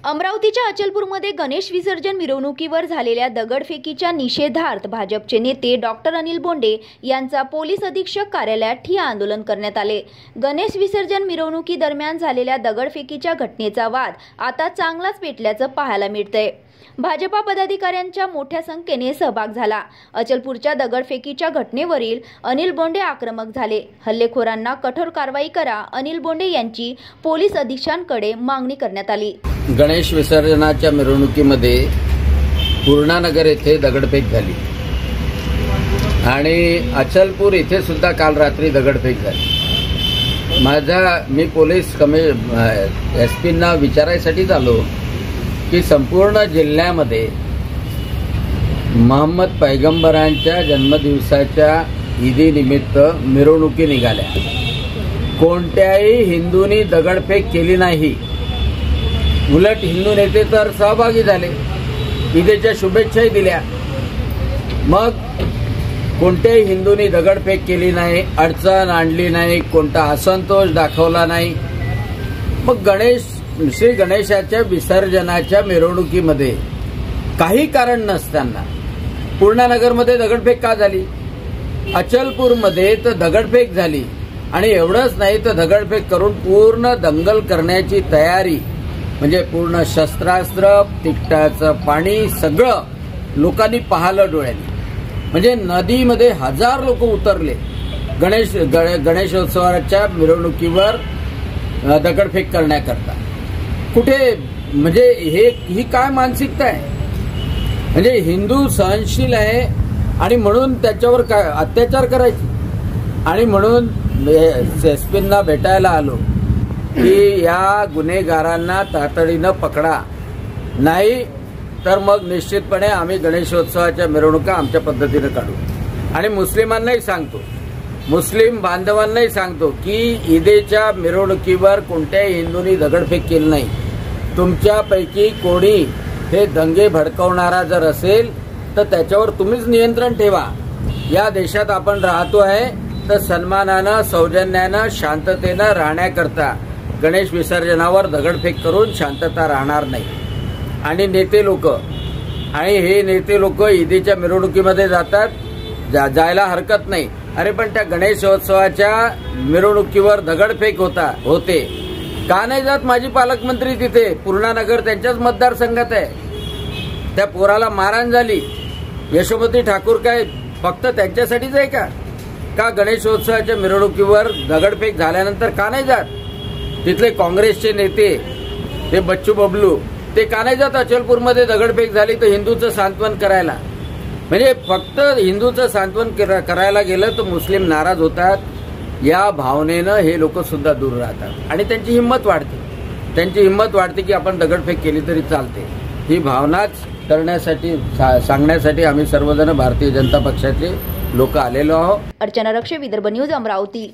अमरावतीच्या अचलपूरमध्ये गणेश विसर्जन मिरवणुकीवर झालेल्या दगडफेकीच्या निषेधार्थ भाजपचे नेते डॉक्टर अनिल बोंडे यांचा पोलीस अधीक्षक कार्यालयात ठिय्या आंदोलन करण्यात आले। गणेश विसर्जन मिरवणुकीदरम्यान झालेल्या दगडफेकीच्या घटनेचा वाद आता चांगलाच पेटल्याचं पाहायला मिळतंय। भाजपा पदाधिकाऱ्यांच्या मोठ्या संख्येने सहभाग झाला। अचलपूरच्या दगडफेकीच्या घटनेवरील अनिल बोंडे आक्रमक झाले। हल्लेखोरांना कठोर कारवाई करा, अनिल बोंडे यांची पोलीस अधीक्षकांकडे मागणी करण्यात आली। गणेश विसर्जनाच्या मिरवणुकीमध्ये पूर्णानगर येथे दगडफेक झाली आणि अचलपूर येथे सुद्धा काल रात्री दगडफेक झाली। मी पोलीस एसपींना विचारायसाठीच आलो की संपूर्ण जिल्ह्यामध्ये मोहम्मद पैगंबरांच्या जन्मदिवसाच्या ईदीनिमित्त मिरवणुकी निघाल्या। कोणत्याही हिंदूंनी दगडफेक केली नाही, उलट हिंदू नेते तर सहभागी झाले, ईदेच्या शुभेच्छाही दिल्या। मग कोणत्याही हिंदूंनी दगडफेक केली नाही, अडचण आणली नाही, कोणता असंतोष दाखवला नाही। मग श्री गणेशाच्या विसर्जनाच्या मिरवणुकीमध्ये काही कारण नसताना पूर्णानगरमध्ये दगडफेक का झाली? अचलपूरमध्ये तर दगडफेक झाली आणि एवढंच नाही तर दगडफेक करून पूर्ण दंगल करण्याची तयारी, म्हणजे पूर्ण शस्त्रास्त्र, तिखटाचं पाणी सगळं लोकांनी पाहिलं डोळ्यांनी। म्हणजे नदीमध्ये हजार लोक उतरले गणेशोत्सवाच्या मिरवणुकीवर दगडफेक करण्याकरता। कुठे म्हणजे ही काय मानसिकता आहे? म्हणजे हिंदू सहनशील आहे आणि म्हणून त्याच्यावर काय अत्याचार करायचे? आणि म्हणून एसपींना भेटायला आलो की या गुन्हेगारांना तातडीनं पकडा, नाही तर मग निश्चितपणे आम्ही गणेशोत्सवाच्या मिरवणुका आमच्या पद्धतीनं काढू। आणि मुस्लिमांनाही सांगतो, मुस्लिम बांधवांनाही सांगतो की ईदेच्या मिरवणुकीवर कोणत्याही हिंदूंनी दगडफेक केली नाही। तुमच्यापैकी कोणी हे दंगे भडकवणारा जर असेल तर त्याच्यावर तुम्हीच नियंत्रण ठेवा। या देशात आपण राहतो आहे तर सन्मानानं, सौजन्यानं, शांततेनं राहण्याकरता गणेश विसर्जनावर दगडफेक करून शांतता राहणार नाही। आणि नेते लोक हे नेते लोक ईदेच्या मिरवणुकीमध्ये जातात, जायला हरकत नाही। अरे पण त्या गणेशोत्सवाच्या मिरवणुकीवर दगडफेक होते का नाही जात? माझी पालकमंत्री तिथे पूर्णानगर त्यांच्याच मतदारसंघात आहे। त्या पोराला मारहाण झाली, यशोमती ठाकूर काय फक्त त्यांच्यासाठीच आहे का गणेशोत्सवाच्या मिरवणुकीवर दगडफेक झाल्यानंतर का नाही जात? तिथले काँग्रेसचे नेते ते बच्चू बबलू ते का नाही जात? अचलपूरमध्ये दगडफेक झाली तर हिंदूचं सांत्वन करायला। म्हणजे फक्त हिंदूचं सांत्वन करायला गेलं तर मुस्लिम नाराज होतात, या भावनेनं हे लोक सुद्धा दूर राहतात आणि त्यांची हिंमत वाढते की आपण दगडफेक केली तरी चालते। ही भावनाच करण्यासाठी सांगण्यासाठी आम्ही सर्वजण भारतीय जनता पक्षाचे लोक आलेलो आहोत। अर्चना रक्षे, विदर्भ न्यूज, अमरावती।